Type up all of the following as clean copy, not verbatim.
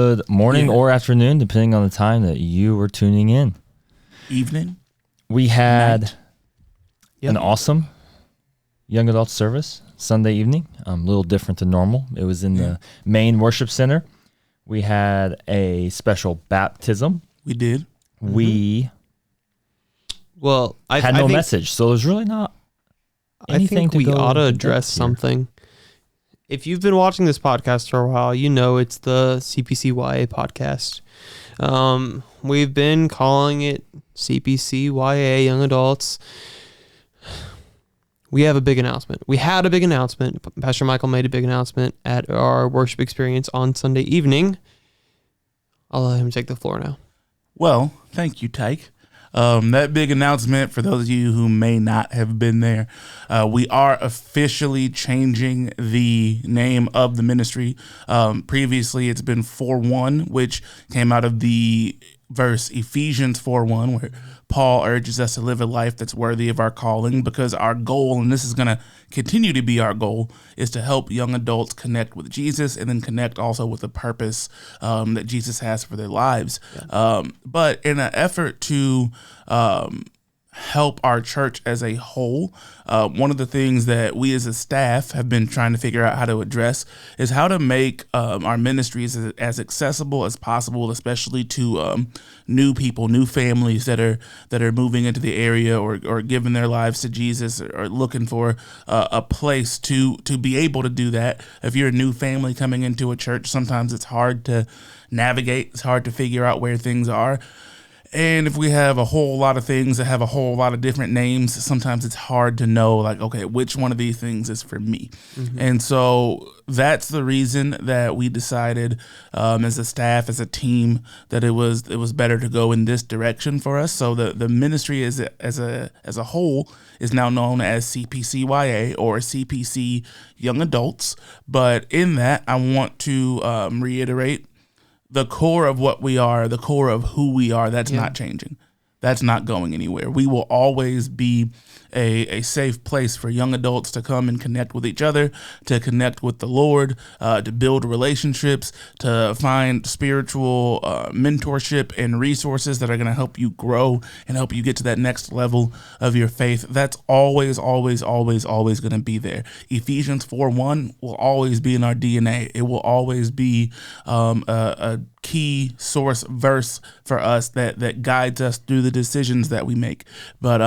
Good morning or afternoon, depending on the time that you were tuning in. Evening. We had an awesome young adult service Sunday evening, a little different than normal. It was in the main worship center. We had a special baptism. We did. We had no message, so there's really not anything I think we ought to address something. If you've been watching this podcast for a while, you know it's the CPC YA Podcast. We've been calling it CPC YA Young Adults. We have a big announcement. We had a big announcement. Pastor Michael made a big announcement at our worship experience on Sunday evening. I'll let him take the floor now. Well, thank you, Tyke. That big announcement, for those of you who may not have been there, we are officially changing the name of the ministry. Previously, it's been 4:1, which came out of the verse Ephesians 4:1, where Paul urges us to live a life that's worthy of our calling, because our goal, and this is going to continue to be our goal, is to help young adults connect with Jesus and then connect also with the purpose that Jesus has for their lives. Yeah. But in an effort to help our church as a whole, one of the things that we as a staff have been trying to figure out how to address is how to make our ministries as accessible as possible, especially to new people, new families that are moving into the area or giving their lives to Jesus, or looking for a place to be able to do that. If you're a new family coming into a church, sometimes it's hard to navigate. It's hard to figure out where things are. And if we have a whole lot of things that have a whole lot of different names, sometimes it's hard to know, like, okay, which one of these things is for me? Mm-hmm. And so that's the reason that we decided as a staff, as a team, that it was better to go in this direction for us. So the ministry as a whole is now known as CPC YA, or CPC Young Adults. But in that, I want to reiterate the core of what we are, the core of who we are, that's not changing. That's not going anywhere. We will always be a safe place for young adults to come and connect with each other, to connect with the Lord, to build relationships, to find spiritual mentorship and resources that are going to help you grow and help you get to that next level of your faith. That's always, always, always, always going to be there. Ephesians 4:1 will always be in our DNA. It will always be a key source verse for us that guides us through the decisions that we make. But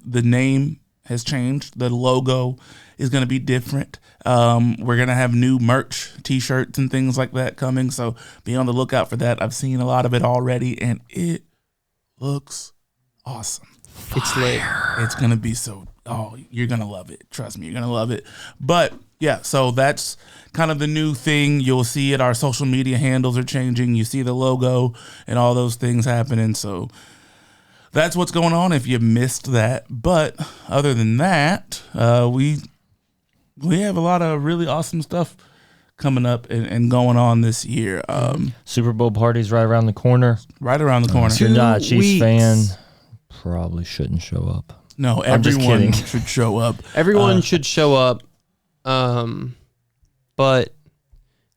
the name has changed. The logo is going to be different. We're going to have new merch, t-shirts and things like that coming. So be on the lookout for that. I've seen a lot of it already and it looks awesome. Fire. It's lit. It's going to be you're going to love it. Trust me, you're going to love it. But yeah, so that's kind of the new thing. You'll see it. Our social media handles are changing. You see the logo and all those things happening. So that's what's going on if you missed that. But other than that, we have a lot of really awesome stuff coming up and going on this year. Super Bowl party's right around the corner. Right around the corner. If you're not a Chiefs fan, probably shouldn't show up. No, everyone should show up. Everyone should show up. But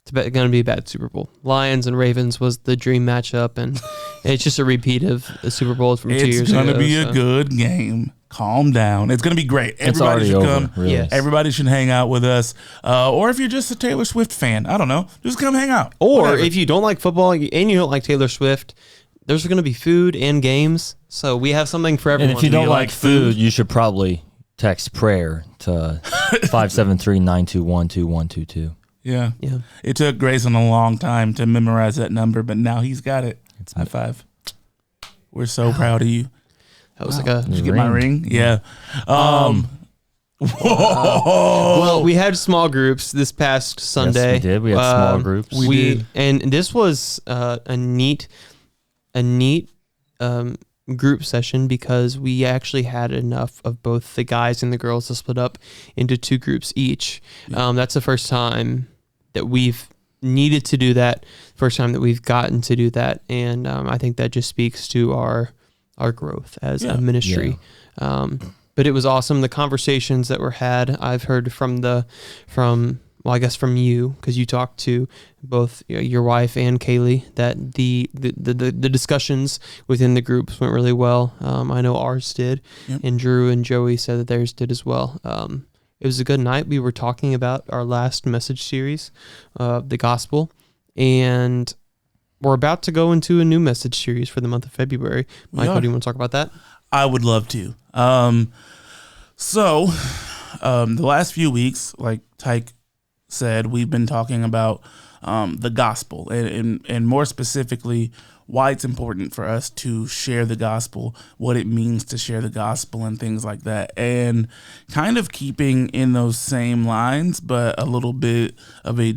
it's going to be a bad Super Bowl. Lions and Ravens was the dream matchup, and it's just a repeat of the Super Bowl from 2 years ago. It's going to be a good game. Calm down. It's going to be great. Everybody should come. Really. Yes. Everybody should hang out with us. Or if you're just a Taylor Swift fan, I don't know, just come hang out. Or whatever. If you don't like football and you don't like Taylor Swift, there's going to be food and games. So we have something for everyone. And if you don't like food, you should probably text prayer to 573-921-2122. Yeah. It took Grayson a long time to memorize that number, but now he's got it. High five. We're so proud of you. That was did you get my ring? Yeah. Well, we had small groups this past Sunday. Yes, we did. We had small groups. We did. And this was a neat group session because we actually had enough of both the guys and the girls to split up into two groups each. That's the first time that we've needed to do that, first time that we've gotten to do that, and I think that just speaks to our growth as a ministry. But it was awesome. The conversations that were had, I've heard from well, I guess from you, because you talked to both your wife and Kaylee, that the discussions within the groups went really well. I know ours did, and Drew and Joey said that theirs did as well. It was a good night. We were talking about our last message series, the gospel, and we're about to go into a new message series for the month of February. Michael, do you want to talk about that? I would love to. So the last few weeks, like Tyke said, we've been talking about the gospel and more specifically why it's important for us to share the gospel, what it means to share the gospel and things like that. And kind of keeping in those same lines, but a little bit of a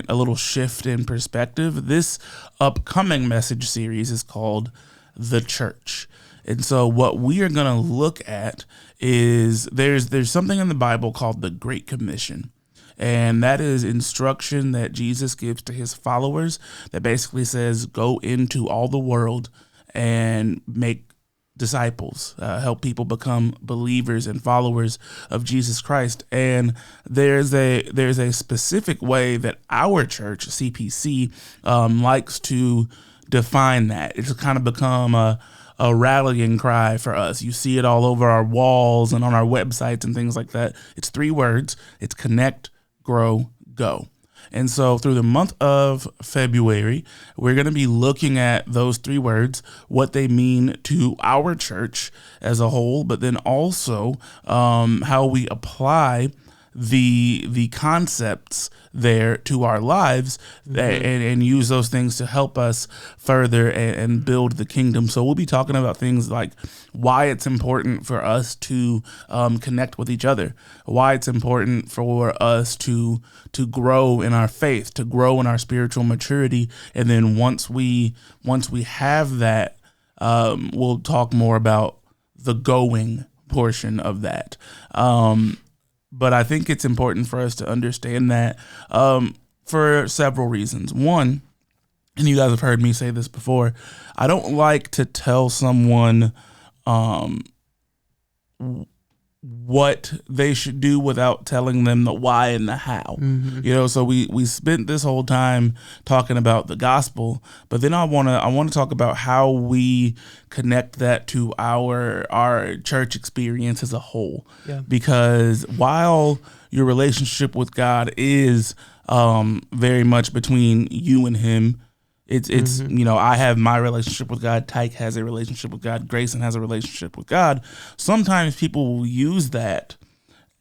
little shift in perspective. This upcoming message series is called The Church. And so what we are going to look at is there's something in the Bible called the Great Commission. And that is instruction that Jesus gives to his followers that basically says, go into all the world and make disciples, help people become believers and followers of Jesus Christ. And there's a specific way that our church, CPC, likes to define that. It's kind of become a rallying cry for us. You see it all over our walls and on our websites and things like that. It's 3 words. It's connect, grow, go. And so through the month of February, we're going to be looking at those 3 words, what they mean to our church as a whole, but then also how we apply the concepts there to our lives, and use those things to help us further and build the kingdom. So we'll be talking about things like why it's important for us to connect with each other, why it's important for us to grow in our faith, to grow in our spiritual maturity. And then once we have that, we'll talk more about the going portion of that. But I think it's important for us to understand that for several reasons. One, and you guys have heard me say this before, I don't like to tell someone what they should do without telling them the why and the how. So we spent this whole time talking about the gospel, but then I want to talk about how we connect that to our church experience as a whole. Because while your relationship with God is very much between you and him, it's I have my relationship with God, Tyke has a relationship with God, Grayson has a relationship with God. Sometimes people will use that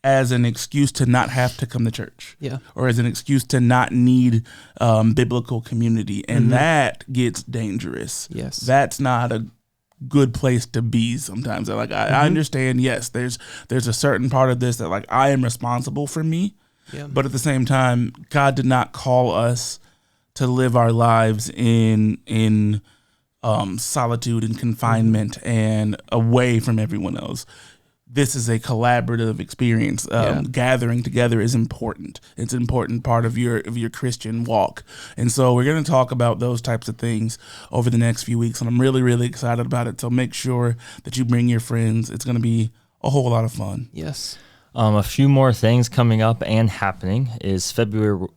as an excuse to not have to come to church, or as an excuse to not need biblical community, and that gets dangerous. That's not a good place to be sometimes. Like I understand, yes, there's a certain part of this that like I am responsible for me, but at the same time, God did not call us to live our lives in solitude and confinement and away from everyone else. This is a collaborative experience. Gathering together is important. It's an important part of your Christian walk. And so we're going to talk about those types of things over the next few weeks, and I'm really, really excited about it. So make sure that you bring your friends. It's going to be a whole lot of fun. Yes. A few more things coming up and happening is February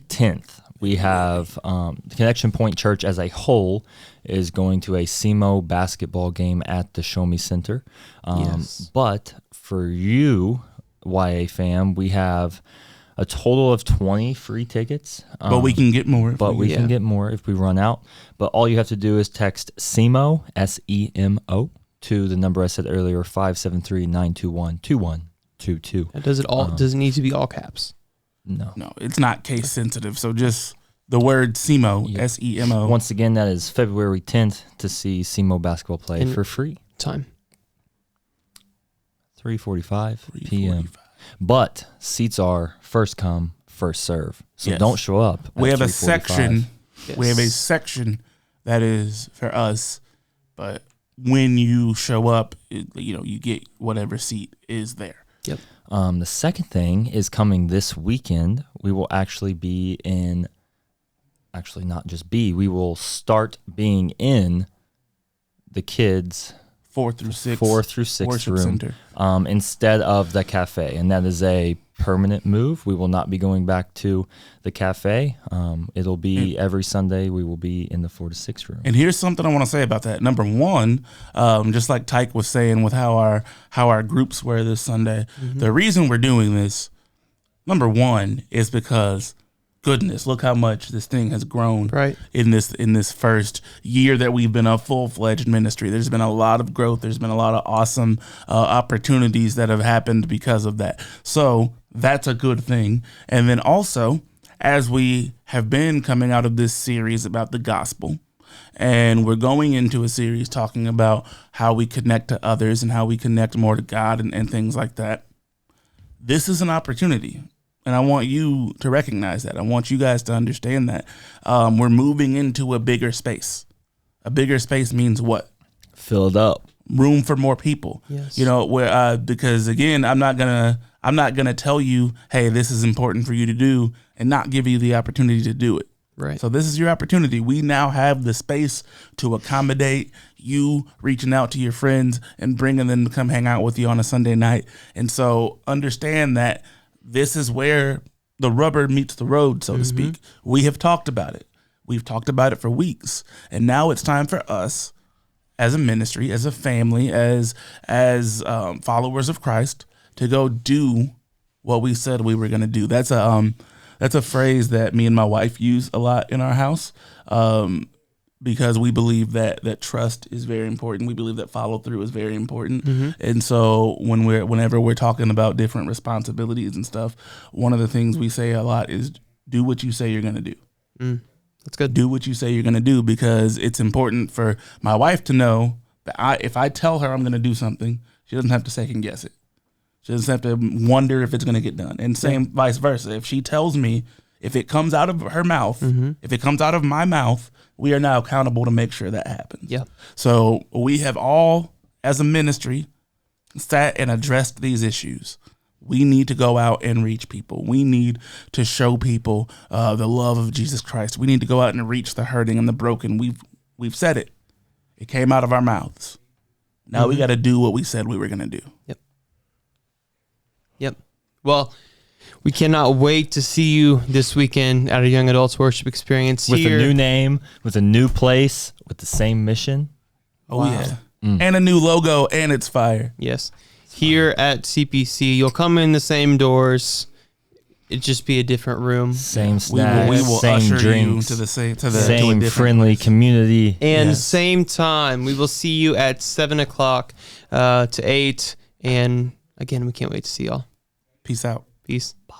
10th. We have the Connection Point Church as a whole is going to a SEMO basketball game at the Show Me Center. But for you, YA fam, we have a total of 20 free tickets. But we can get more. Can get more if we run out. But all you have to do is text SEMO, SEMO, to the number I said earlier, 573-921-2122. Does it need to be all caps? No, it's not case sensitive. So just the word SEMO, SEMO. Once again, that is February 10th to see SEMO basketball play for free. Time 3:45 p.m. But seats are first come, first serve. So don't show up. We have a section. We have a section that is for us, but when you show up, you get whatever seat is there. Yep. The second thing is coming this weekend. We will actually be in, we will start being in the kids' 4 through 6 worship room center. Instead of the cafe, and that is a permanent move. We will not be going back to the cafe. It'll be every Sunday. We will be in the 4 to 6 room. And here's something I want to say about that. Number one, just like Tyke was saying with how our groups were this Sunday, the reason we're doing this, number one, is because goodness, look how much this thing has grown in this first year that we've been a full-fledged ministry. There's been a lot of growth. There's been a lot of awesome opportunities that have happened because of that. So that's a good thing. And then also, as we have been coming out of this series about the gospel, and we're going into a series talking about how we connect to others and how we connect more to God and things like that, this is an opportunity. And I want you to recognize that. I want you guys to understand that we're moving into a bigger space. A bigger space means what? Filled up. Room for more people. Yes. Where because again, I'm not gonna tell you, hey, this is important for you to do, and not give you the opportunity to do it. Right. So this is your opportunity. We now have the space to accommodate you reaching out to your friends and bringing them to come hang out with you on a Sunday night. And so understand that this is where the rubber meets the road, so to speak. We have talked about it. We've talked about it for weeks. And now it's time for us as a ministry, as a family, as followers of Christ to go do what we said we were going to do. That's a phrase that me and my wife use a lot in our house. Because we believe that trust is very important. We believe that follow through is very important. And so whenever we're talking about different responsibilities and stuff, one of the things we say a lot is do what you say you're going to do. That's good. Do what you say you're going to do, because it's important for my wife to know that if I tell her I'm going to do something, she doesn't have to second guess it. She doesn't have to wonder if it's going to get done. And same vice versa. If she tells me, if it comes out of her mouth, if it comes out of my mouth, we are now accountable to make sure that happens. Yeah. So we have all, as a ministry, sat and addressed these issues. We need to go out and reach people. We need to show people the love of Jesus Christ. We need to go out and reach the hurting and the broken. We've said it. It came out of our mouths. Now we got to do what we said we were going to do. Yep. Well, we cannot wait to see you this weekend at a Young Adults Worship Experience with here. a new name, with a new place, with the same mission. Oh, yeah. And a new logo, and it's fire. Yes. Here at CPC, you'll come in the same doors. It'd just be a different room. Same snacks, we will same usher drinks, you to the same to a friendly place. community. And same time. We will see you at 7 o'clock to 8. And again, we can't wait to see y'all. Peace out. Peace. Bye.